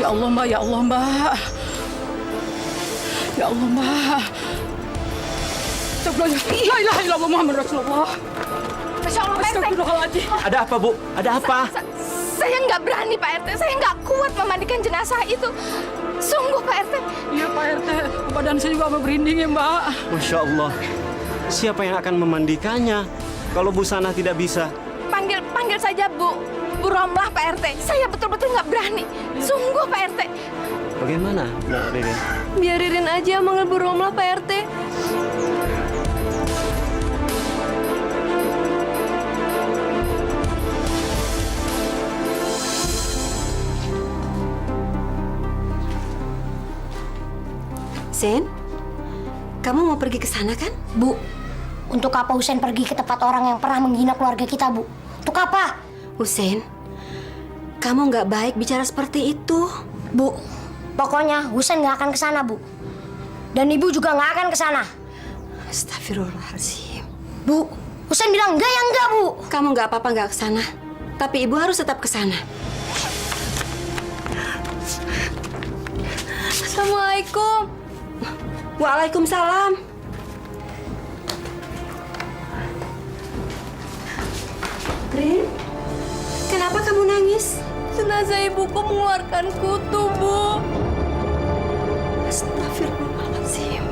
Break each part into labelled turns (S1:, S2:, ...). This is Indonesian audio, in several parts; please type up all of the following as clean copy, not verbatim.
S1: Ya Allah, Mbak. Ya Allah, Mbak. Ya Allah, Mbak. Astagfirullah. La ilaha illallah Muhammad Rasulullah.
S2: Masya Allah, Pak RT.
S1: Astagfirullahaladzim.
S3: Ada apa, Bu? Ada apa?
S2: Saya nggak berani, Pak RT. Saya nggak kuat memandikan jenazah itu. Sungguh, Pak RT.
S1: Iya, Pak RT. Badan saya juga merinding ya, Mbak.
S3: Masya Allah. Siapa yang akan memandikannya kalau Bu Sanah tidak bisa?
S2: Panggil saja Bu Romlah, Pak RT. Saya betul-betul nggak berani. Sungguh, Pak RT.
S3: Bagaimana, Ririn?
S2: Biar Ririn aja manggil Bu Romlah, Pak RT.
S4: Sen, kamu mau pergi ke sana kan?
S5: Bu, untuk apa Husen pergi ke tempat orang yang pernah menghina keluarga kita, Bu? Untuk apa?
S4: Husen, kamu nggak baik bicara seperti itu.
S5: Bu, pokoknya Husen nggak akan ke sana, Bu. Dan Ibu juga nggak akan ke sana.
S4: Astagfirullahaladzim.
S5: Bu, Husen bilang enggak ya enggak, Bu.
S4: Kamu nggak apa-apa nggak ke sana, tapi ibu harus tetap ke sana.
S2: Assalamualaikum.
S4: Waalaikumsalam. Rin, kenapa kamu nangis?
S2: Jenazah ibuku mengeluarkan kutu, Bu.
S4: Astagfirullahaladzim.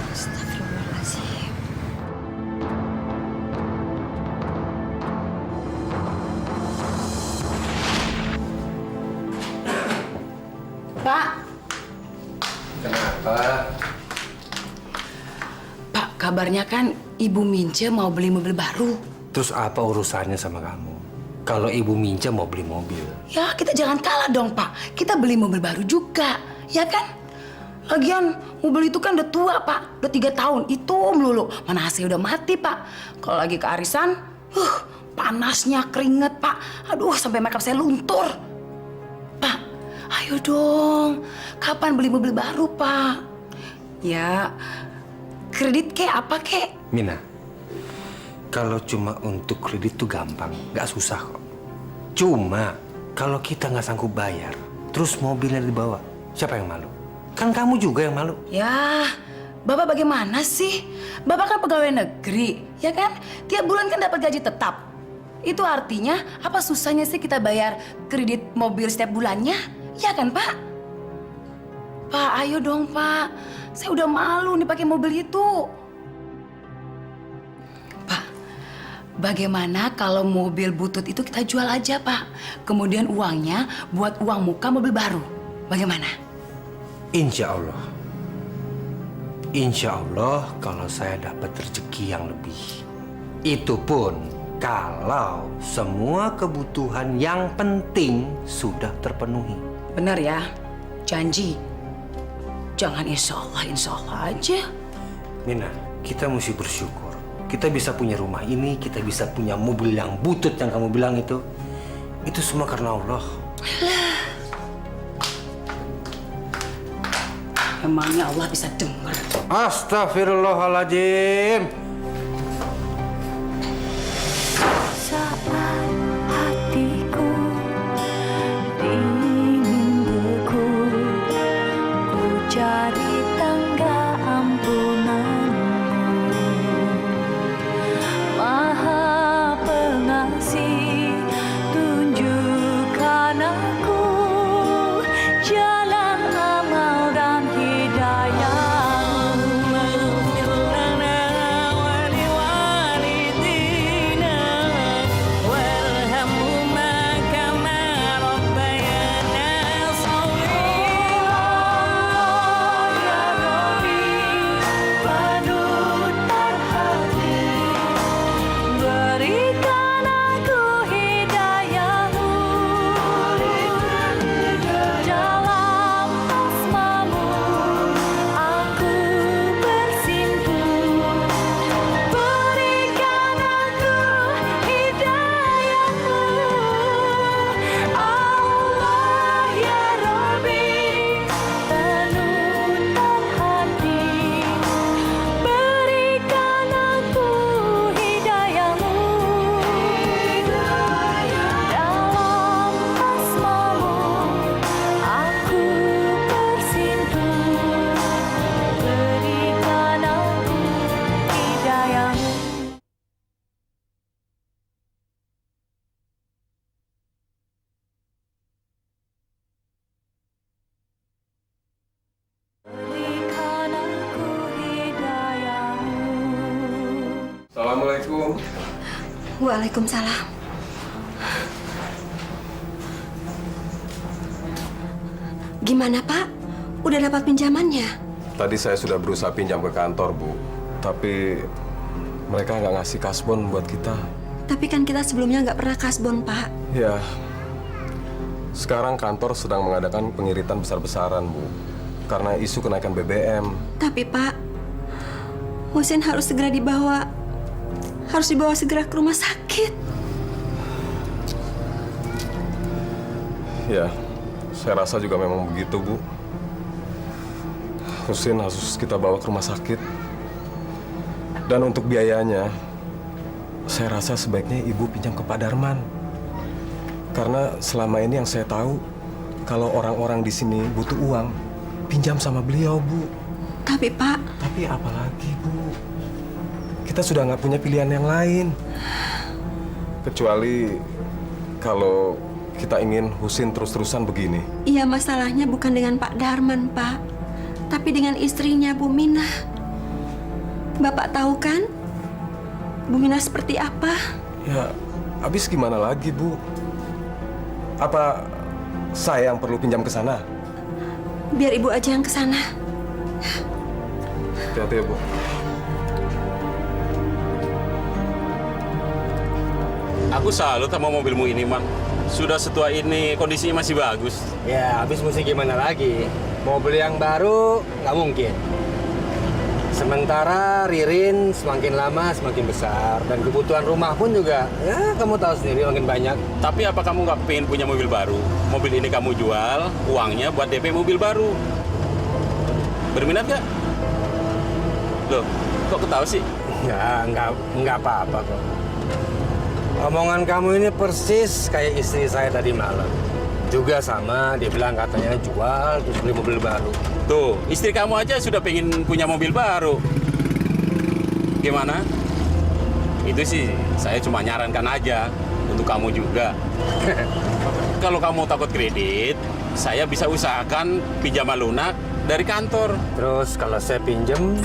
S4: Astagfirullahaladzim.
S1: Pak.
S6: Kenapa?
S1: Pak, kabarnya kan Ibu Mince mau beli mobil baru.
S6: Terus apa urusannya sama kamu? Kalau Ibu Mince mau beli mobil?
S1: Ya, kita jangan kalah dong, Pak. Kita beli mobil baru juga, ya kan? Lagian, mobil itu kan udah tua, Pak. Udah 3 tahun, itu melulu. Mana AC udah mati, Pak. Kalau lagi ke arisan, panasnya keringet, Pak. Aduh, sampai makeup saya luntur. Pak, ayo dong. Kapan beli mobil baru, Pak? Ya, kredit kek apa kek?
S6: Mina, kalau cuma untuk kredit tuh gampang, nggak susah kok. Cuma kalau kita nggak sanggup bayar, terus mobilnya dibawa, siapa yang malu? Kan kamu juga yang malu.
S1: Ya, Bapak bagaimana sih? Bapak kan pegawai negeri, ya kan? Tiap bulan kan dapat gaji tetap. Itu artinya apa susahnya sih kita bayar kredit mobil setiap bulannya? Ya kan, Pak? Pak, ayo dong, Pak. Saya udah malu nih pakai mobil itu. Pak, bagaimana kalau mobil butut itu kita jual aja, Pak? Kemudian uangnya buat uang muka mobil baru. Bagaimana?
S6: Insya Allah. Insya Allah kalau saya dapat rezeki yang lebih. Itu pun kalau semua kebutuhan yang penting sudah terpenuhi.
S1: Benar ya? Janji. Jangan insya Allah aja.
S6: Mina, kita mesti bersyukur. Kita bisa punya rumah ini, kita bisa punya mobil yang butut yang kamu bilang itu. Itu semua karena Allah.
S1: Emangnya Allah bisa dengar?
S6: Astagfirullahaladzim.
S7: Saat hatiku ingin beku, ku cari tangga ampunanmu. Maha Pengasih, tunjukkan aku jalan amal dan hidayah.
S8: Assalamualaikum.
S4: Waalaikumsalam. Gimana, Pak? Udah dapat pinjamannya?
S8: Tadi saya sudah berusaha pinjam ke kantor, Bu. Tapi mereka nggak ngasih kasbon buat kita.
S4: Tapi kan kita sebelumnya nggak pernah kasbon, Pak.
S8: Ya, sekarang kantor sedang mengadakan pengiritan besar-besaran, Bu. Karena isu kenaikan BBM.
S4: Tapi, Pak, Husin harus segera dibawa. Harus dibawa segera ke rumah sakit.
S8: Ya, saya rasa juga memang begitu, Bu. Husin harus kita bawa ke rumah sakit. Dan untuk biayanya, saya rasa sebaiknya Ibu pinjam ke Pak Darman. Karena selama ini yang saya tahu, kalau orang-orang di sini butuh uang, pinjam sama beliau, Bu.
S4: Tapi, Pak...
S8: Tapi apa lagi, Bu? Kita sudah nggak punya pilihan yang lain. Kecuali kalau kita ingin Husin terus-terusan begini.
S4: Iya, masalahnya bukan dengan Pak Darman, Pak. Tapi dengan istrinya, Bu Minah. Bapak tahu kan? Bu Minah seperti apa?
S8: Ya, habis gimana lagi, Bu? Apa saya yang perlu pinjam ke sana?
S4: Biar Ibu aja yang ke sana.
S8: Hati-hati ya, Bu.
S9: Aku salut sama mobilmu ini, Man. Sudah setua ini, kondisinya masih bagus.
S6: Ya, habis mesti gimana lagi? Mau beli yang baru, nggak mungkin. Sementara Ririn semakin lama semakin besar. Dan kebutuhan rumah pun juga, ya kamu tahu sendiri makin banyak.
S9: Tapi apa kamu nggak pengen punya mobil baru? Mobil ini kamu jual, uangnya buat DP mobil baru. Berminat nggak? Loh, kok ketawa sih?
S6: Ya, nggak apa-apa kok. Omongan kamu ini persis kayak istri saya tadi malam. Juga sama, dia bilang katanya jual terus beli mobil baru.
S9: Tuh, istri kamu aja sudah pengen punya mobil baru. Gimana? Itu sih, saya cuma nyarankan aja untuk kamu juga. Kalau kamu takut kredit, saya bisa usahakan pinjaman lunak dari kantor.
S6: Terus kalau saya pinjem,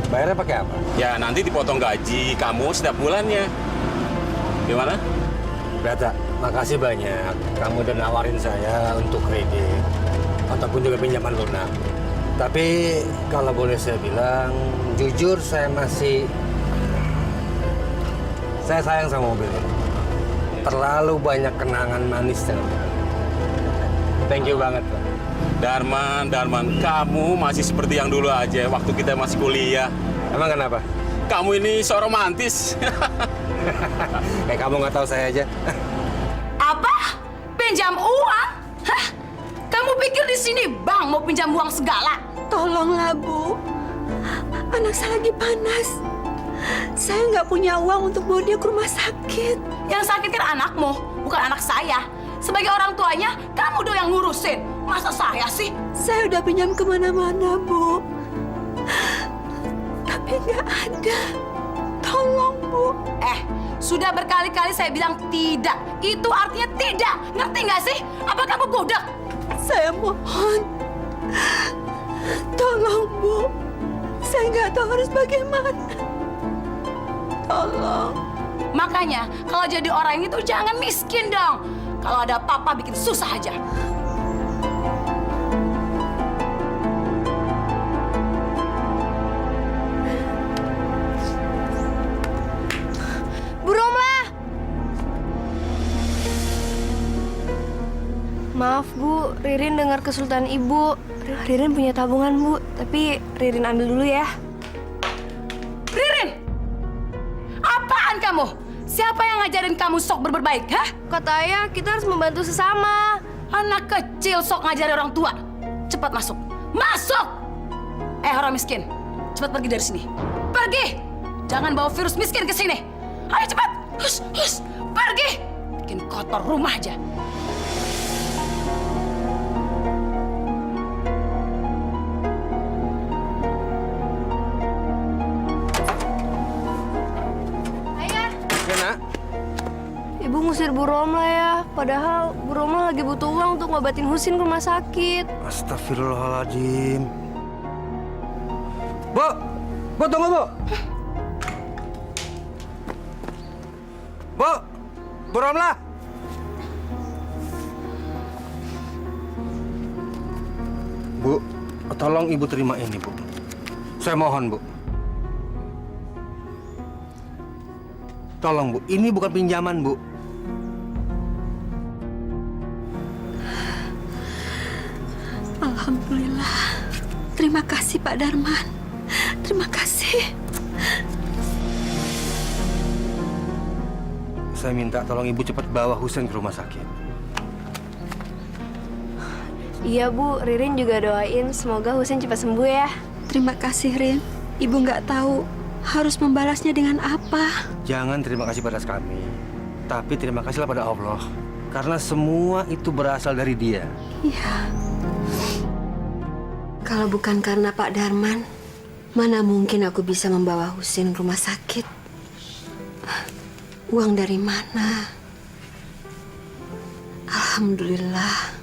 S6: bayarnya pakai apa?
S9: Ya, nanti dipotong gaji kamu setiap bulannya. Gimana?
S6: Gata, makasih banyak. Kamu udah nawarin saya untuk kredit ataupun juga pinjaman lunak. Tapi kalau boleh saya bilang, jujur saya sayang sama mobil ini. Terlalu banyak kenangan manis dengan mobil. Thank you banget, Pak.
S9: Darman, kamu masih seperti yang dulu aja waktu kita masih kuliah.
S6: Emang kenapa?
S9: Kamu ini so romantis.
S6: Kamu nggak tahu saya aja.
S1: Apa? Pinjam uang? Hah? Kamu pikir di sini bank mau pinjam uang segala?
S4: Tolonglah, Bu. Anak saya lagi panas. Saya nggak punya uang untuk bawa dia ke rumah sakit.
S1: Yang sakit kan anakmu, bukan anak saya. Sebagai orang tuanya, kamu dong yang ngurusin. Masa saya sih?
S4: Saya udah pinjam kemana-mana, Bu. Tapi nggak ada. Tolong, Bu.
S1: Sudah berkali-kali saya bilang tidak. Itu artinya tidak. Ngerti nggak sih? Apa kamu budak?
S4: Saya mohon. Tolong, Bu. Saya nggak tahu harus bagaimana. Tolong.
S1: Makanya, kalau jadi orang itu jangan miskin dong. Kalau ada apa-apa bikin susah aja.
S5: Maaf, Bu. Ririn dengar kesulitan Ibu. Ririn punya tabungan, Bu. Tapi Ririn ambil dulu ya.
S1: Ririn! Apaan kamu? Siapa yang ngajarin kamu sok berbaik, hah?
S5: Kata Ayah, kita harus membantu sesama.
S1: Anak kecil sok ngajarin orang tua. Cepat masuk. Masuk! Orang miskin. Cepat pergi dari sini. Pergi! Jangan bawa virus miskin ke sini. Ayo cepat! Hus, hus! Pergi! Bikin kotor rumah aja.
S5: Ibu ngusir Bu Romla ya. Padahal Bu Romla lagi butuh uang untuk ngobatin Husin ke rumah sakit.
S6: Astagfirullahaladzim. Bu! Bu, tunggu, Bu! Bu Romlah. Bu, tolong Ibu terima ini, Bu. Saya mohon, Bu. Tolong, Bu. Ini bukan pinjaman, Bu.
S4: Alhamdulillah. Terima kasih Pak Darman. Terima kasih.
S6: Saya minta tolong Ibu cepat bawa Husen ke rumah sakit.
S5: Iya Bu, Ririn juga doain semoga Husin cepat sembuh ya.
S4: Terima kasih, Rin. Ibu nggak tahu harus membalasnya dengan apa.
S6: Jangan terima kasih pada kami, tapi terima kasihlah pada Allah. Karena semua itu berasal dari Dia.
S4: Iya. Kalau bukan karena Pak Darman, mana mungkin aku bisa membawa Husin ke rumah sakit? Uang dari mana? Alhamdulillah.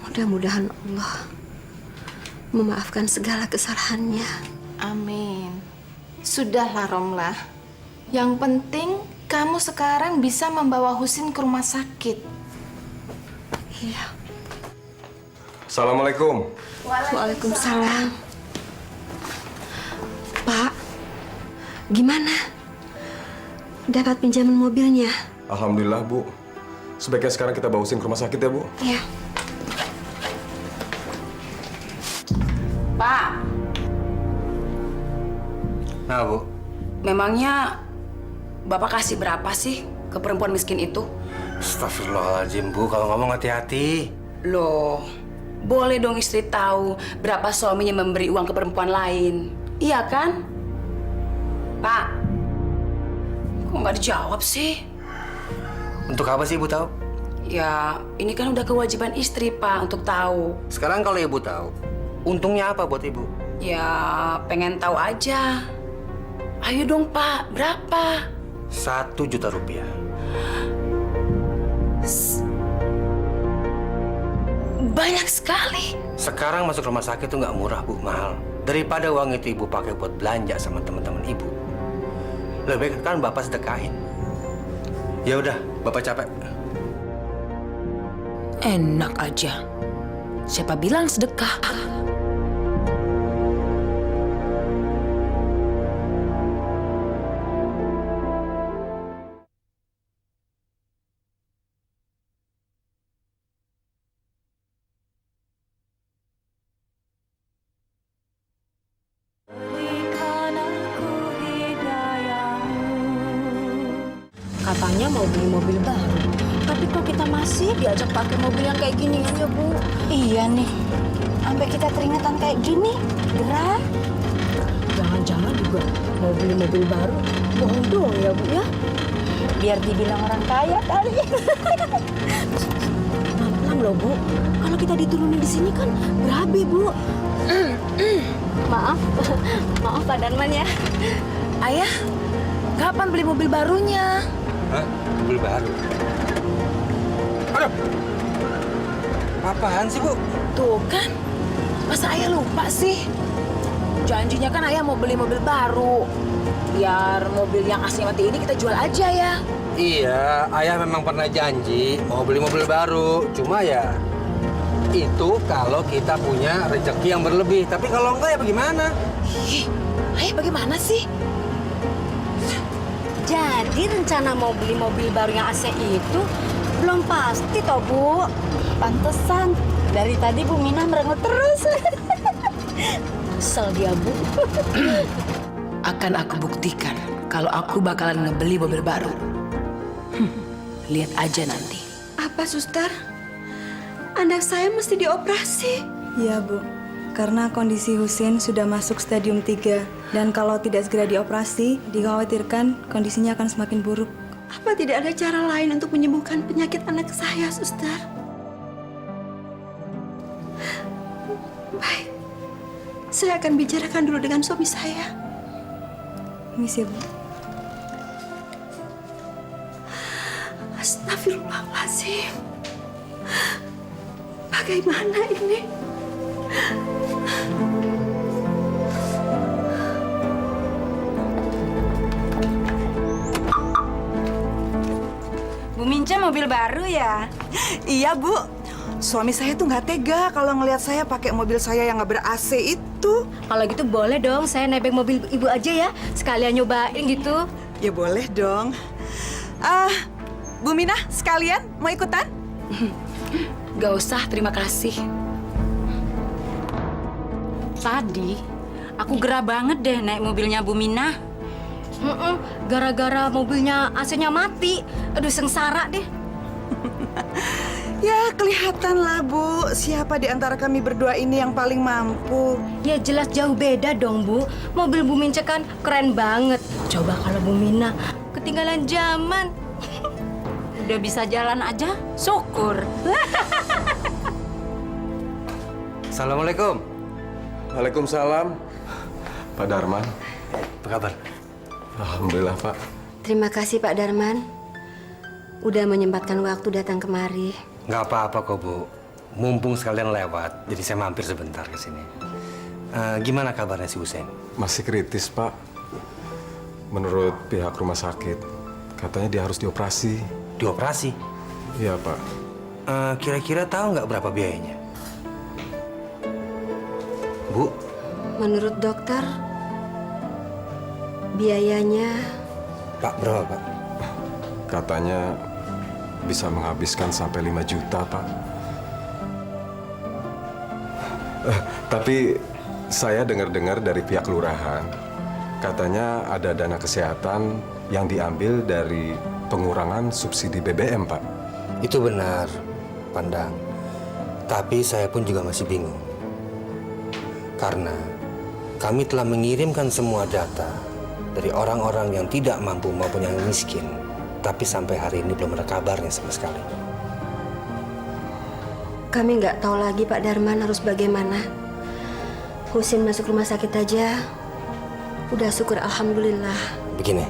S4: Mudah-mudahan Allah memaafkan segala kesalahannya.
S2: Amin. Sudahlah Romlah. Yang penting kamu sekarang bisa membawa Husin ke rumah sakit.
S4: Iya.
S8: Assalamualaikum.
S4: Waalaikumsalam. Pak, gimana? Dapat pinjaman mobilnya?
S8: Alhamdulillah, Bu. Sebaiknya sekarang kita bawa Husin ke rumah sakit ya, Bu.
S4: Iya.
S1: Pak,
S6: Nah, Bu.
S1: memangnya Bapak kasih berapa sih ke perempuan miskin itu?
S6: Astagfirullahaladzim, Bu. Kalau ngomong hati-hati.
S1: Loh, boleh dong istri tahu berapa suaminya memberi uang ke perempuan lain. Iya kan? Pak, kok nggak dijawab sih?
S6: Untuk apa sih Ibu tahu?
S1: Ya, ini kan udah kewajiban istri, Pak, untuk tahu.
S6: Sekarang kalau Ibu tahu, untungnya apa buat Ibu?
S1: Ya, pengen tahu aja. Ayo dong, Pak. Berapa?
S6: 1 juta rupiah.
S1: Banyak sekali.
S6: Sekarang masuk rumah sakit itu nggak murah, Bu. Mahal. Daripada uang itu Ibu pakai buat belanja sama teman-teman Ibu, lebih baik kan Bapak sedekahin. Ya udah, Bapak capek.
S1: Enak aja. Siapa bilang sedekah?
S7: Berikan aku hidayahmu.
S10: Katanya mau beli mobil baru. Tapi kok kita masih diajak pakai mobil yang kayak gini ya, Bu? Iya nih. Sampai kita keringetan kayak gini. Gerah. Jangan-jangan juga mau beli mobil baru. Bohong doang ya, Bu ya? Biar dibilang orang kaya kali. Pelan-pelan loh, Bu. Kalau kita diturunin di sini kan berabe, Bu.
S5: Maaf, maaf Pak Darman ya.
S1: Ayah, kapan beli mobil barunya?
S6: Hah? Mobil baru? Aduh! Apaan sih, Bu?
S1: Tuh kan, masa ayah lupa sih? Janjinya kan ayah mau beli mobil baru. Biar mobil yang asli mati ini kita jual aja ya.
S6: Iya, ayah memang pernah janji mau beli mobil baru. Cuma ya, itu kalau kita punya rezeki yang berlebih. Tapi kalau enggak ya bagaimana?
S1: Ih, ayah bagaimana sih?
S10: Jadi rencana mau beli mobil baru yang AC itu belum pasti toh, Bu. Pantesan dari tadi Bu Mina merengut terus. Kesel dia, Bu.
S1: Akan aku buktikan kalau aku bakalan ngebeli mobil baru. Lihat aja nanti.
S4: Apa, Suster? Anak saya mesti dioperasi.
S11: Iya, Bu. Karena kondisi Husin sudah masuk stadium 3. Dan kalau tidak segera dioperasi, dikhawatirkan kondisinya akan semakin buruk.
S4: Apa tidak ada cara lain untuk menyembuhkan penyakit anak saya, Suster? Baik. Saya akan bicarakan dulu dengan suami saya.
S11: Misi, Bu.
S4: Astagfirullahaladzim. Bagaimana ini?
S10: mobil baru ya?
S12: Iya, Bu. Suami saya tuh nggak tega kalau ngelihat saya pakai mobil saya yang nggak ber-AC itu.
S10: Kalau gitu boleh dong, saya nebeng mobil ibu aja ya. Sekalian nyobain gitu.
S12: Ya boleh dong. Bu Minah, sekalian mau ikutan?
S1: Gak usah, terima kasih.
S10: Tadi, aku gerah banget deh naik mobilnya Bu Minah. Gara-gara mobilnya AC-nya mati. Aduh, sengsara deh.
S12: Ya, kelihatan lah, Bu. Siapa di antara kami berdua ini yang paling mampu?
S10: Ya jelas jauh beda dong, Bu. Mobil Bu Mince kan keren banget. Coba kalau Bu Mina ketinggalan zaman. Udah bisa jalan aja, syukur.
S6: Assalamualaikum.
S8: Waalaikumsalam. Pak Darman.
S6: Apa kabar?
S8: Alhamdulillah, Pak.
S4: Terima kasih Pak Darman. Udah menyempatkan waktu datang kemari.
S6: Nggak apa-apa kok, Bu. Mumpung sekalian lewat, jadi saya mampir sebentar ke sini. Gimana kabarnya si Husein?
S8: Masih kritis, Pak. Menurut pihak rumah sakit, katanya dia harus dioperasi.
S6: Dioperasi?
S8: Iya, Pak.
S6: Kira-kira tahu nggak berapa biayanya? Bu?
S4: Menurut dokter, biayanya...
S6: Pak, berapa, Pak?
S8: Katanya bisa menghabiskan sampai 5 juta, Pak. Tapi saya dengar-dengar dari pihak kelurahan, katanya ada dana kesehatan yang diambil dari pengurangan subsidi BBM, Pak.
S6: Itu benar, Pandang. Tapi saya pun juga masih bingung. Karena kami telah mengirimkan semua data dari orang-orang yang tidak mampu maupun yang miskin. Tapi sampai hari ini belum ada kabarnya sama sekali.
S4: Kami nggak tahu lagi Pak Darman harus bagaimana. Husin masuk rumah sakit aja. Udah syukur alhamdulillah.
S6: Begini,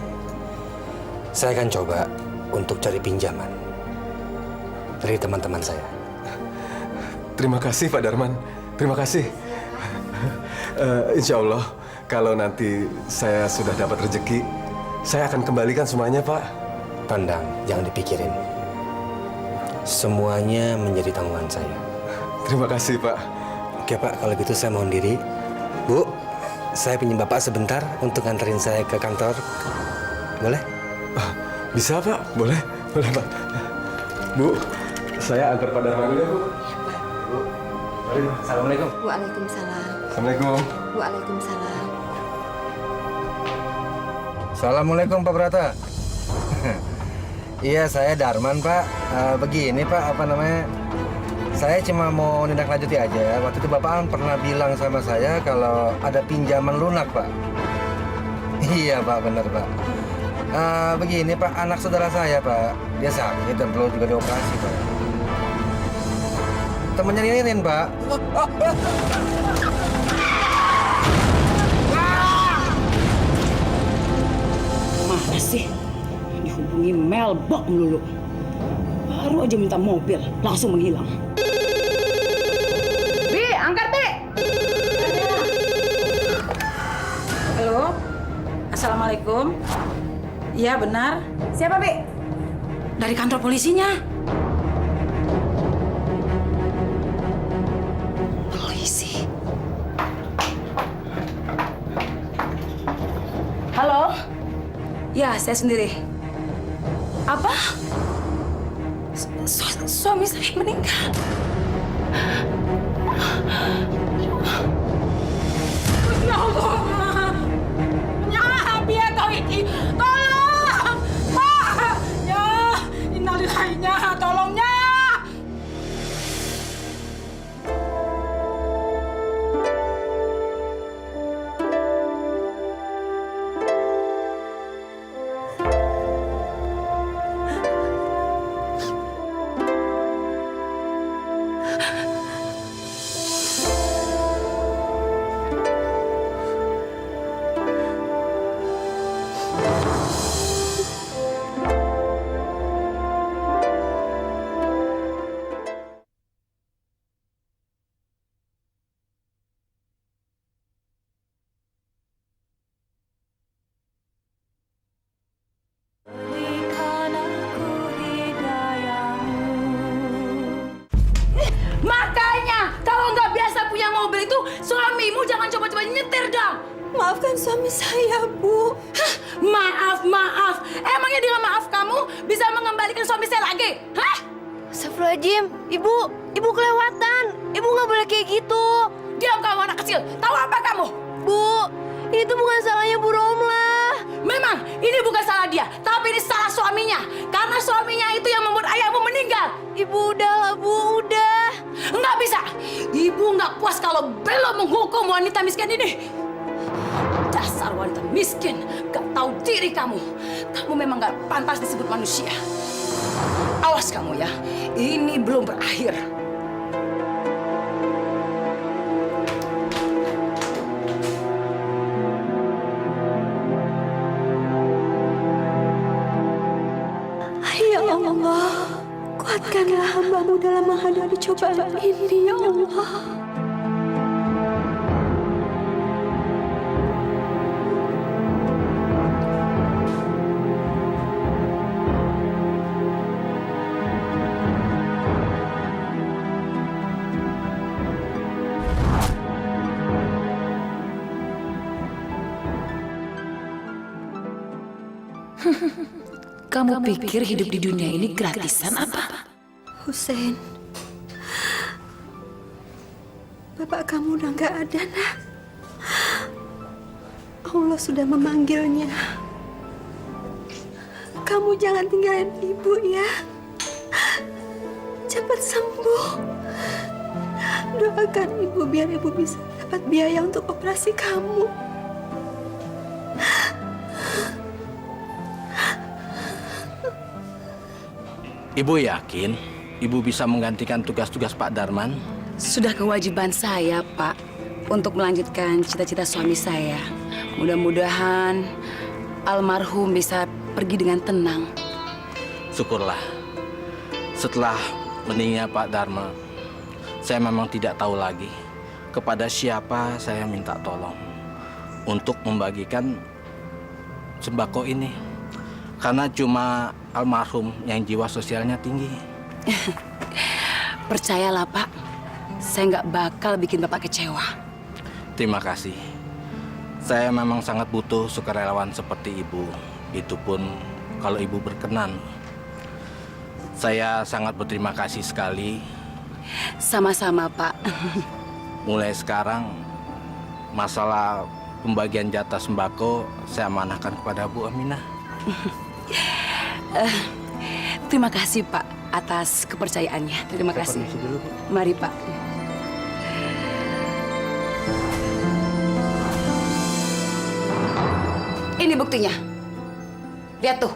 S6: saya akan coba untuk cari pinjaman dari teman-teman saya.
S8: Terima kasih, Pak Darman. Terima kasih. Insya Allah, kalau nanti saya sudah dapat rezeki, saya akan kembalikan semuanya, Pak.
S6: Pandang, jangan dipikirin. Semuanya menjadi tanggungan saya.
S8: Terima kasih, Pak.
S6: Oke, Pak. Kalau gitu saya mohon diri. Bu, saya pinjam Bapak sebentar untuk nganterin saya ke kantor. Boleh?
S8: Bisa, Pak. Boleh. Boleh, Pak. Bu, saya antar Pak Darman dulu ya, Bu. Bu. Mari, Bu. Assalamualaikum.
S4: Waalaikumsalam.
S8: Assalamualaikum.
S4: Waalaikumsalam.
S6: Assalamualaikum, Pak Brata. Iya, saya Darman, Pak. Begini, Pak, apa namanya? Saya cuma mau nindaklanjuti aja. Waktu itu Bapak kan pernah bilang sama saya kalau ada pinjaman lunak, Pak. Iya, Pak, benar, Pak. Begini, Pak, anak saudara saya, Pak. Dia sakit dan perlu juga dioperasi, Pak. Temennya Ririn, Pak.
S1: Mana sih? Dihubungi Melbok melulu. Baru aja minta mobil, langsung menghilang. Bi, angkat, Bi!
S13: Halo, Assalamualaikum. Iya, benar.
S1: Siapa, Bi? Dari kantor polisinya. Polisi. Halo? Ya, saya sendiri. Apa? Suami saya meninggal. Ya Allah. Ya, biar kau iki. Tolong. Pak. Ya, innalillahnya, tolongnya. Suamimu jangan coba-coba nyetir dong.
S4: Maafkan suami saya, Bu.
S1: Hah, maaf. Emangnya dengan maaf kamu bisa mengembalikan suami saya lagi? Hah?
S5: Astagfirullahaladzim, Ibu kelewatan. Ibu nggak boleh kayak gitu.
S1: Diam kamu anak kecil. Tahu apa kamu?
S5: Bu, itu bukan salahnya Bu Romlah.
S1: Memang ini bukan salah dia, tapi ini salah suaminya. Karena suaminya itu yang membuat ayahmu meninggal.
S5: Ibu udahlah, Bu, udah.
S1: Nggak bisa. Ibu nggak puas kalau belum menghukum wanita miskin ini. Dasar wanita miskin, gak tahu diri kamu. Kamu memang gak pantas disebut manusia. Awas kamu ya, ini belum berakhir.
S4: Ya Allah, kuatkanlah hamba-Mu dalam menghadapi cobaan ini, ya Allah.
S1: Kamu pikir hidup di dunia ini gratisan apa?
S4: Hussein, bapak kamu udah nggak ada, nak. Allah sudah memanggilnya. Kamu jangan tinggalin ibu ya. Cepat sembuh. Doakan ibu biar ibu bisa dapat biaya untuk operasi kamu.
S14: Ibu yakin Ibu bisa menggantikan tugas-tugas Pak Darman?
S1: Sudah kewajiban saya, Pak, untuk melanjutkan cita-cita suami saya. Mudah-mudahan almarhum bisa pergi dengan tenang.
S14: Syukurlah. Setelah meninggalnya Pak Darman, saya memang tidak tahu lagi kepada siapa saya minta tolong untuk membagikan sembako ini. Karena cuma almarhum yang jiwa sosialnya tinggi.
S1: Percayalah, Pak, saya nggak bakal bikin Bapak kecewa.
S14: Terima kasih. Saya memang sangat butuh sukarelawan seperti Ibu. Itu pun kalau Ibu berkenan. Saya sangat berterima kasih sekali.
S1: Sama-sama, Pak.
S14: Mulai sekarang, masalah pembagian jatah sembako saya amanahkan kepada Bu Aminah.
S1: Terima kasih, Pak, atas kepercayaannya. Terima kasih. Mari, Pak. Ini buktinya. Lihat tuh.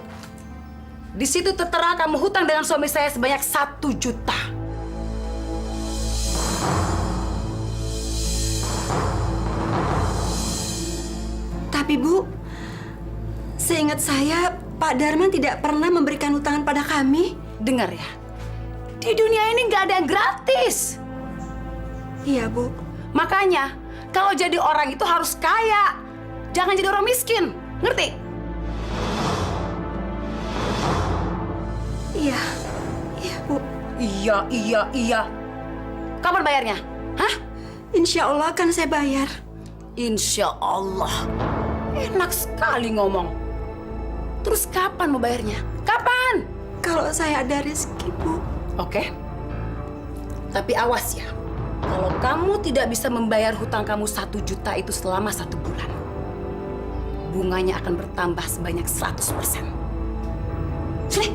S1: Di situ tertera kamu hutang dengan suami saya sebanyak 1 juta.
S4: Tapi Bu, seingat saya Pak Darman tidak pernah memberikan hutangan pada kami.
S1: Dengar ya, di dunia ini nggak ada yang gratis.
S4: Iya, Bu.
S1: Makanya, kalau jadi orang itu harus kaya. Jangan jadi orang miskin. Ngerti?
S4: Iya. Iya, Bu.
S1: Iya. Kapan bayarnya? Hah?
S4: Insya Allah akan saya bayar.
S1: Insya Allah. Enak sekali ngomong. Terus kapan mau bayarnya? Kapan?
S4: Kalau saya ada rezeki, Bu.
S1: Oke. Tapi awas ya. Kalau kamu tidak bisa membayar hutang kamu 1 juta itu selama 1 bulan, bunganya akan bertambah sebanyak 100%. Sini.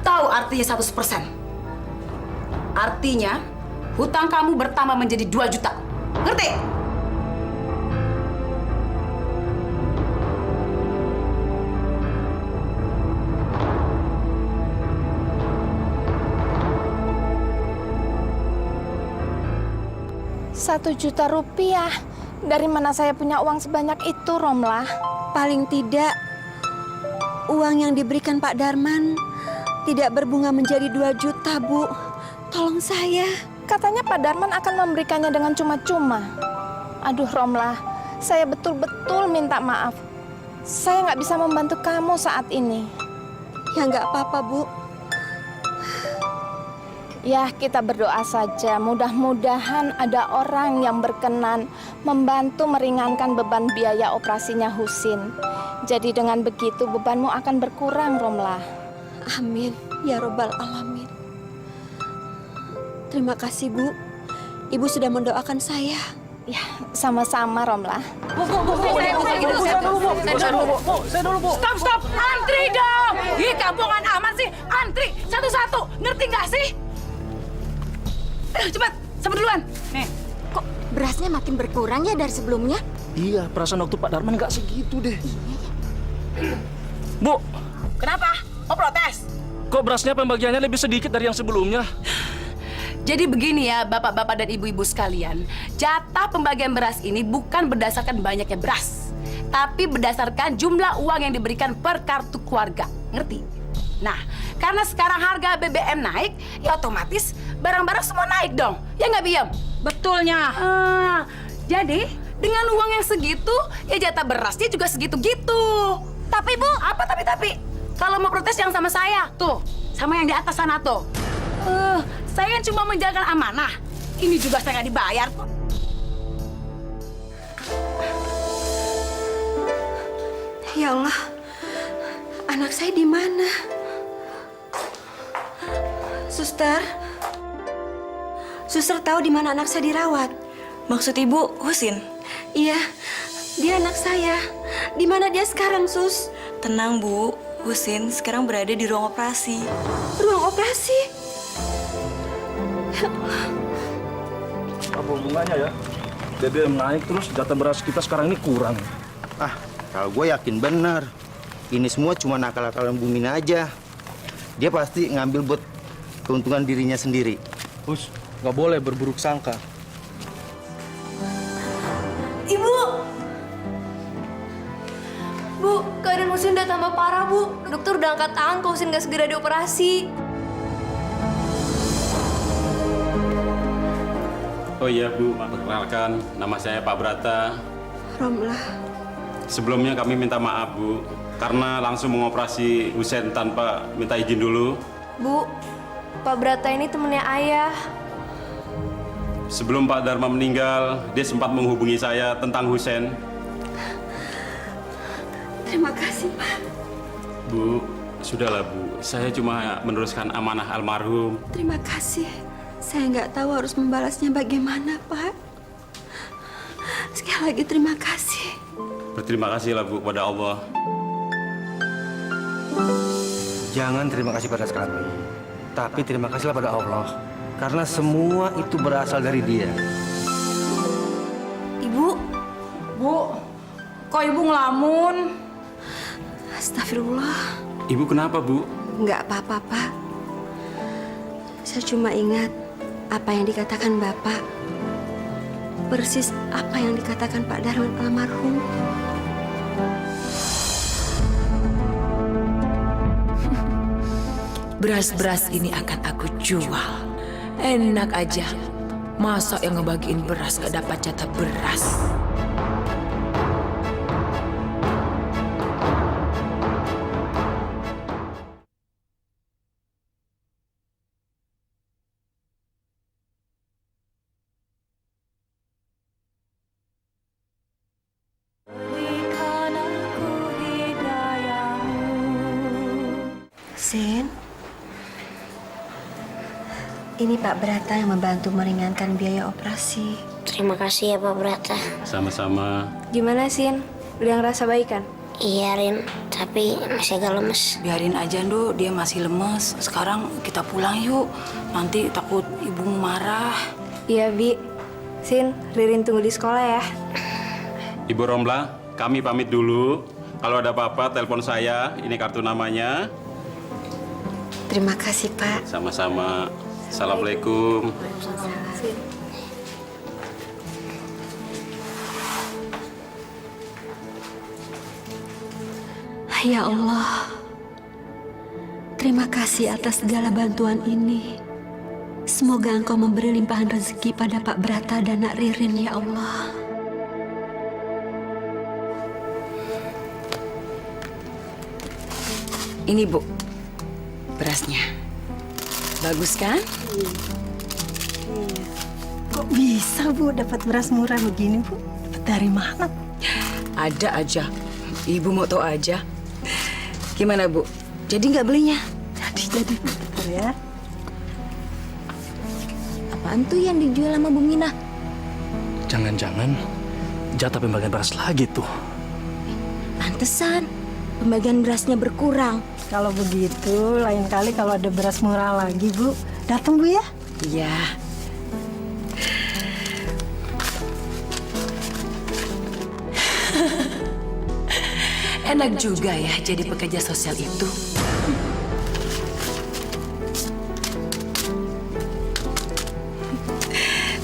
S1: Tahu artinya 100%? Artinya, hutang kamu bertambah menjadi 2 juta. Ngerti?
S2: Rp1 juta? Dari mana saya punya uang sebanyak itu, Romlah?
S4: Paling tidak, uang yang diberikan Pak Darman tidak berbunga menjadi 2 juta, Bu. Tolong saya.
S2: Katanya Pak Darman akan memberikannya dengan cuma-cuma. Aduh, Romlah, saya betul-betul minta maaf. Saya nggak bisa membantu kamu saat ini.
S4: Ya nggak apa-apa, Bu.
S2: Ya, kita berdoa saja. Mudah-mudahan ada orang yang berkenan membantu meringankan beban biaya operasinya Husin. Jadi dengan begitu bebanmu akan berkurang, Romlah.
S4: Amin, ya robbal alamin. Terima kasih, Bu. Ibu sudah mendoakan saya.
S2: Ya, sama-sama, Romlah.
S1: Stop, antri dong. Ih, kampungan amat sih, antri satu-satu, ngerti nggak sih? Cepat, sama duluan. Nih.
S10: Kok berasnya makin berkurang ya dari sebelumnya?
S14: Iya, perasaan waktu Pak Darman nggak segitu deh. Bu,
S1: Kenapa? Mau protes?
S14: kok berasnya pembagiannya lebih sedikit dari yang sebelumnya?
S1: Jadi begini ya, bapak-bapak dan ibu-ibu sekalian, jatah pembagian beras ini bukan berdasarkan banyaknya beras, tapi berdasarkan jumlah uang yang diberikan per kartu keluarga. Ngerti? Nah, karena sekarang harga BBM naik, ya otomatis barang-barang semua naik dong. Ya nggak, Biem?
S13: Betulnya.
S1: Jadi, dengan uang yang segitu, ya jatah berasnya juga segitu-gitu. Tapi, Bu, apa tapi? Kalau mau protes yang sama saya, tuh, sama yang di atas sana tuh. Saya kan cuma menjalankan amanah. Ini juga saya nggak dibayar kok.
S4: Ya Allah, anak saya di mana? Suster, Suster tahu di mana anak saya dirawat?
S11: Maksud Ibu Husin?
S4: Iya, dia anak saya. Di mana dia sekarang, Sus?
S11: Tenang, Bu. Husin sekarang berada di ruang operasi.
S4: Ruang operasi?
S14: Apa hubungannya ya? BBM naik terus jatah beras kita sekarang ini kurang.
S15: Kalau gue yakin benar. Ini semua cuma nakal-nakalan Bu Mina aja. Dia pasti ngambil buat keuntungan dirinya sendiri.
S3: Hus, nggak boleh berburuk sangka.
S5: Ibu! Bu, keadaan Husin udah tambah parah, Bu. Dokter udah angkat tangan kalau Husin nggak segera dioperasi.
S9: Oh iya Bu, perkenalkan nama saya Pak Brata.
S4: Romlah.
S9: Sebelumnya kami minta maaf Bu, karena langsung mengoperasi Husin tanpa minta izin dulu.
S5: Bu, Pak Brata ini temennya ayah.
S9: Sebelum Pak Dharma meninggal, dia sempat menghubungi saya tentang Husin.
S4: Terima kasih, Pak.
S9: Bu, sudahlah Bu, saya cuma meneruskan amanah almarhum.
S4: Terima kasih. Saya nggak tahu harus membalasnya bagaimana, Pak. Sekali lagi terima kasih.
S9: Berterima kasihlah Bu pada Allah.
S6: Jangan terima kasih pada kami, tapi terima kasihlah pada Allah. Karena semua itu berasal dari Dia.
S1: Ibu, kok Ibu ngelamun?
S4: Astagfirullah.
S9: Ibu kenapa Bu?
S4: Nggak apa-apa, Pak. Saya cuma ingat apa yang dikatakan Bapak. Persis apa yang dikatakan Pak Darman almarhum.
S1: Beras-beras ini akan aku jual. Enak aja. Masa yang ngebagiin beras gak dapat jatah beras?
S4: Sin, ini Pak Brata yang membantu meringankan biaya operasi.
S16: Terima kasih ya Pak Brata.
S9: Sama-sama.
S5: Gimana, Sin? Udah ngerasa baikan?
S16: Iya, Rin. Tapi masih agak lemes.
S1: Biarin aja, Ndo. Dia masih lemes. Sekarang kita pulang yuk. Nanti takut ibu marah.
S5: Iya, Bi. Sin, Ririn tunggu di sekolah ya.
S9: Ibu Romla, kami pamit dulu. Kalau ada apa-apa, telepon saya. Ini kartu namanya.
S4: Terima kasih, Pak.
S9: Sama-sama. Assalamualaikum.
S5: Sin.
S4: Ya Allah, terima kasih atas segala bantuan ini. Semoga Engkau memberi limpahan rezeki pada Pak Brata dan Nak Ririn, ya Allah.
S1: Ini, Bu. Berasnya. Bagus kan?
S17: Kok bisa Bu dapat beras murah begini Bu? Dapat dari mana?
S1: Ada aja. Ibu mau tahu aja. Gimana Bu? Jadi nggak belinya?
S17: Jadi bentar ya.
S10: Apaan tuh yang dijual sama Bu Minah?
S3: Jangan-jangan jatah pembagian beras lagi tuh.
S10: Pantesan pembagian berasnya berkurang.
S17: Kalau begitu, lain kali kalau ada beras murah lagi Bu, datang Bu ya?
S1: Iya. Enak juga ya jadi pekerja sosial itu.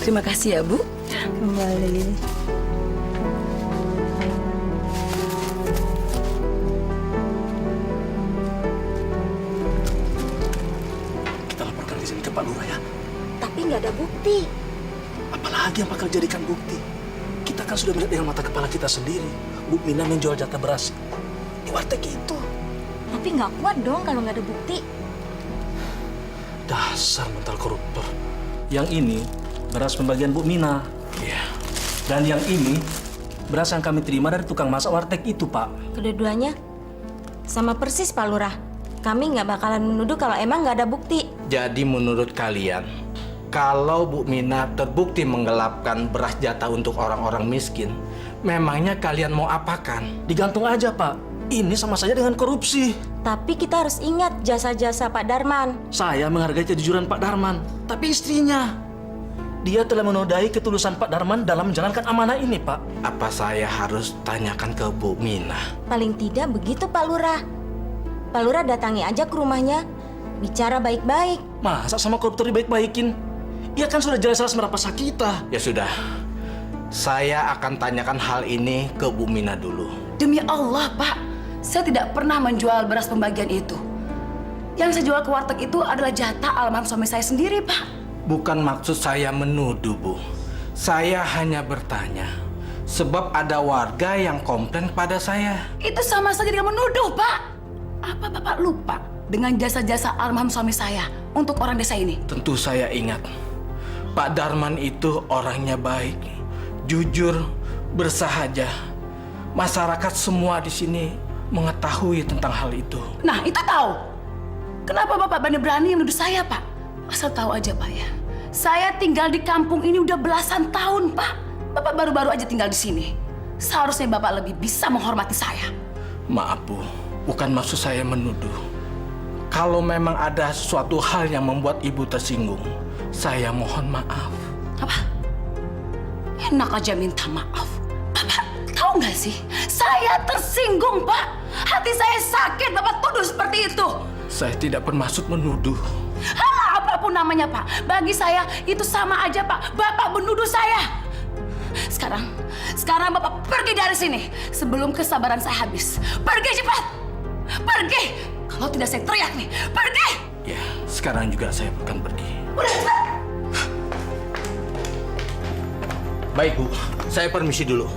S1: Terima kasih ya Bu.
S17: Kembali.
S3: Kita laporkan di sini ke Pak Lurah ya.
S10: Tapi nggak ada bukti.
S3: Apalagi yang bakal jadikan bukti? Kita kan sudah melihat dengan mata kepala kita sendiri. Bu Mina menjual jatah beras di warteg itu.
S10: Tapi nggak kuat dong kalau nggak ada bukti.
S3: Dasar mental koruptor. Yang ini beras pembagian Bu Mina. Iya. Dan yang ini beras yang kami terima dari tukang masak warteg itu, Pak.
S10: Kedua-duanya sama persis Pak Lurah. Kami nggak bakalan menuduh kalau emang nggak ada bukti.
S14: Jadi menurut kalian, kalau Bu Mina terbukti menggelapkan beras jatah untuk orang-orang miskin, memangnya kalian mau apakan?
S3: Digantung aja, Pak. Ini sama saja dengan korupsi.
S10: Tapi kita harus ingat jasa-jasa Pak Darman.
S3: Saya menghargai kejujuran Pak Darman, tapi istrinya, dia telah menodai ketulusan Pak Darman dalam menjalankan amanah ini, Pak.
S14: Apa saya harus tanyakan ke Bu Mina?
S10: Paling tidak begitu Pak Lurah. Pak Lurah datangi aja ke rumahnya, bicara baik-baik.
S3: Masa sama koruptor dibaik-baikin? Ia kan sudah jelas-jelas merampas hak kita.
S14: Ya sudah, saya akan tanyakan hal ini ke Bu Mina dulu.
S1: Demi Allah, Pak. Saya tidak pernah menjual beras pembagian itu. Yang saya jual ke warteg itu adalah jatah almarhum suami saya sendiri, Pak.
S14: Bukan maksud saya menuduh, Bu. Saya hanya bertanya. Sebab ada warga yang komplain pada saya.
S1: Itu sama saja dengan menuduh, Pak. Apa Bapak lupa dengan jasa-jasa almarhum suami saya untuk orang desa ini?
S14: Tentu saya ingat. Pak Darman itu orangnya baik, jujur, bersahaja. Masyarakat semua di sini mengetahui tentang hal itu.
S1: Nah, itu tahu. Kenapa Bapak berani menuduh saya, Pak? Asal tahu aja, Pak ya. Saya tinggal di kampung ini udah belasan tahun, Pak. Bapak baru-baru aja tinggal di sini. Seharusnya Bapak lebih bisa menghormati saya.
S14: Maaf, Bu. Bukan maksud saya menuduh. Kalau memang ada sesuatu hal yang membuat Ibu tersinggung, saya mohon maaf.
S1: Apa? Enak aja minta maaf. Bapak tahu nggak sih? Saya tersinggung, Pak. Hati saya sakit, Bapak tuduh seperti itu.
S14: Saya tidak bermaksud menuduh.
S1: Halah, apapun namanya, Pak. Bagi saya itu sama aja, Pak. Bapak menuduh saya. Sekarang Bapak pergi dari sini sebelum kesabaran saya habis. Pergi cepat. Pergi. Kalau tidak saya teriak nih. Pergi.
S14: Ya, sekarang juga saya akan pergi.
S1: Udah cepat.
S14: Baik, Bu. Saya permisi dulu.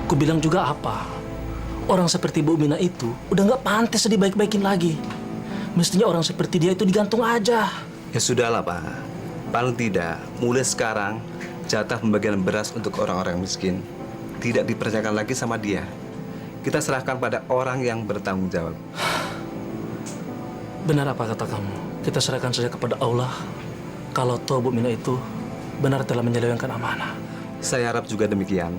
S3: Ku bilang juga apa? Orang seperti Bu Mina itu udah nggak pantas dibaik-baikin lagi. Mestinya orang seperti dia itu digantung aja.
S18: Ya sudahlah, Pak. Paling tidak, mulai sekarang jatah pembagian beras untuk orang-orang miskin tidak dipercayakan lagi sama dia. Kita serahkan pada orang yang bertanggung jawab.
S3: Benar apa kata kamu? Kita serahkan saja kepada Allah. Kalau toh Bu Mina itu benar telah menyelewengkan amanah.
S18: Saya harap juga demikian.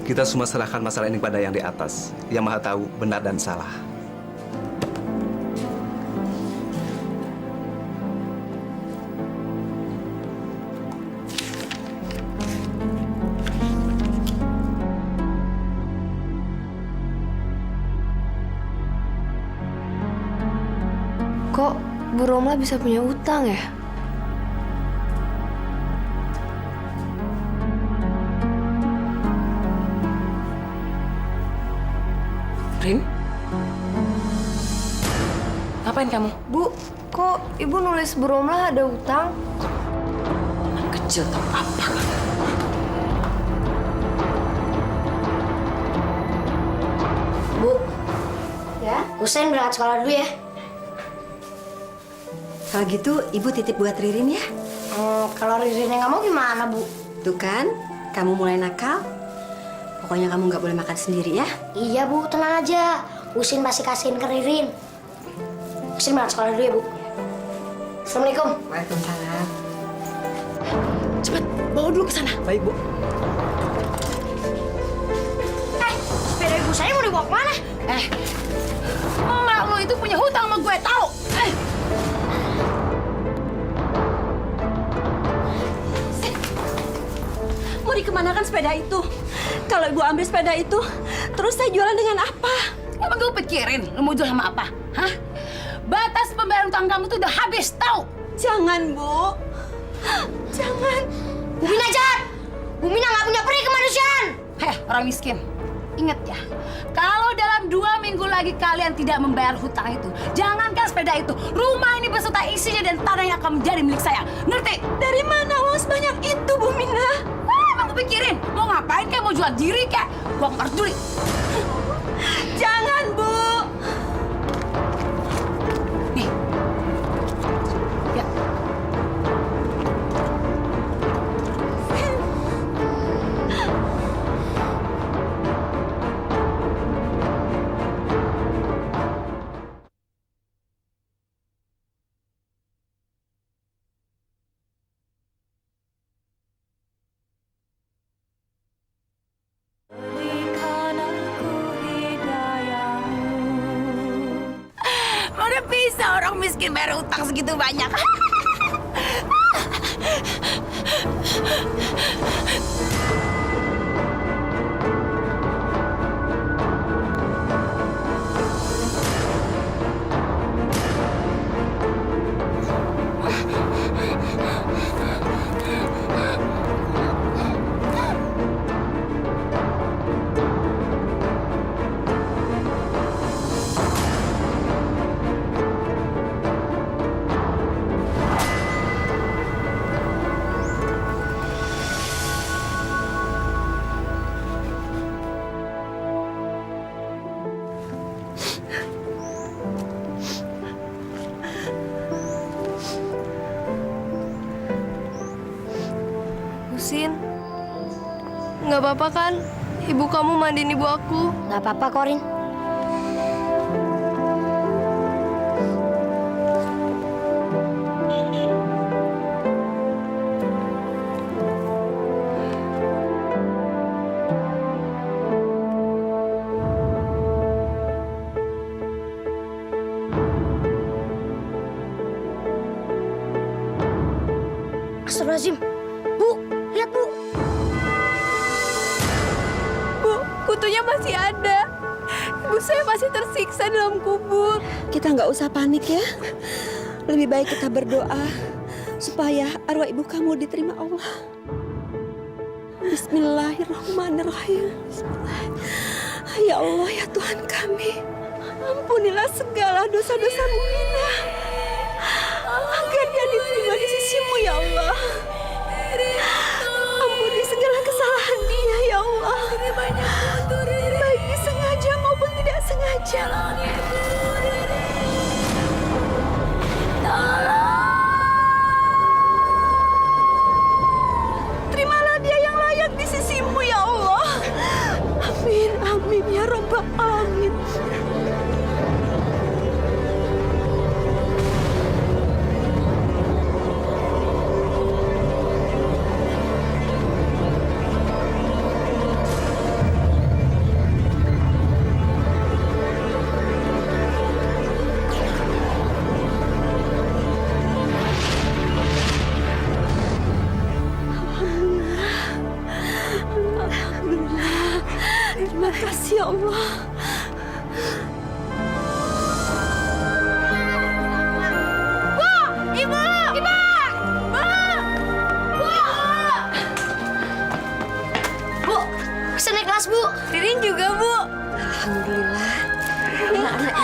S18: Kita semua serahkan masalah ini pada yang di atas, yang maha tahu benar dan salah.
S5: Kok Bu Romla bisa punya utang ya?
S1: Rin? Ngapain kamu?
S5: Bu, kok Ibu nulis Bu Romla ada utang?
S1: Anak kecil tahu apa kan?
S16: Husein berangkat sekolah dulu ya.
S19: Kalau gitu, Ibu titip buat Ririn ya.
S16: Kalau Ririnnya nggak mau gimana, Bu?
S19: Tuh kan, kamu mulai nakal. Pokoknya kamu nggak boleh makan sendiri ya.
S16: Iya, Bu. Tenang aja. Husein pasti kasihin ke Ririn. Husein berangkat sekolah dulu ya, Bu. Assalamualaikum.
S19: Waalaikumsalam.
S1: Cepat, bawa dulu ke sana.
S3: Baik, Bu.
S16: Sepeda ibu saya mau dibawa kemana?
S1: Emak lo itu punya hutang sama gue, tahu?
S4: Mau dikemanakan sepeda itu? Kalau ibu ambil sepeda itu, terus saya jualan dengan apa?
S1: Emang gue pikirin lo mau jual sama apa? Hah? Batas pembayaran utang kamu tuh udah habis, tahu?
S4: Jangan, Bu. Jangan.
S16: Bu Mina jahat! Bu Mina nggak punya peri kemanusiaan!
S1: Orang miskin. Ingat ya, kalau dalam 2 minggu lagi kalian tidak membayar hutang itu, jangankan sepeda itu, rumah ini beserta isinya dan tanahnya akan menjadi milik saya. Ngerti?
S4: Dari mana uang sebanyak itu, Bu Mina?
S1: Emang gue pikirin, mau ngapain kayak mau jual diri kayak? Gue nggak peduli.
S4: Jangan, Bu.
S1: Nih. Ya. Mana bisa orang miskin bayar utang segitu banyak?
S5: Husin, nggak apa-apa kan? Ibu kamu mandiin ibu aku.
S16: Nggak apa-apa, Korin. Astagfirullahaladzim. Bu, lihat Bu.
S5: Bu, kutunya masih ada. Ibu saya masih tersiksa dalam kubur.
S4: Kita nggak usah panik ya. Lebih baik kita berdoa supaya arwah ibu kamu diterima Allah. Bismillahirrahmanirrahim. Ya Allah, ya Tuhan kami, ampunilah segala dosa-dosa Bu Mina, agar dia diterima di sisi-Mu ya Allah. Ampuni segala kesalahan dia ya Allah, baik disengaja maupun tidak sengaja. Terimalah dia yang layak di sisi-Mu ya Allah. Amin, amin ya Rabbal alamin. Alhamdulillah. Terima kasih ya Allah.
S16: Bu! Ibu! Ibu! Bu! Bu! Bu, Husein naik kelas, Bu.
S5: Ririn juga, Bu.
S19: Alhamdulillah. Anak-anak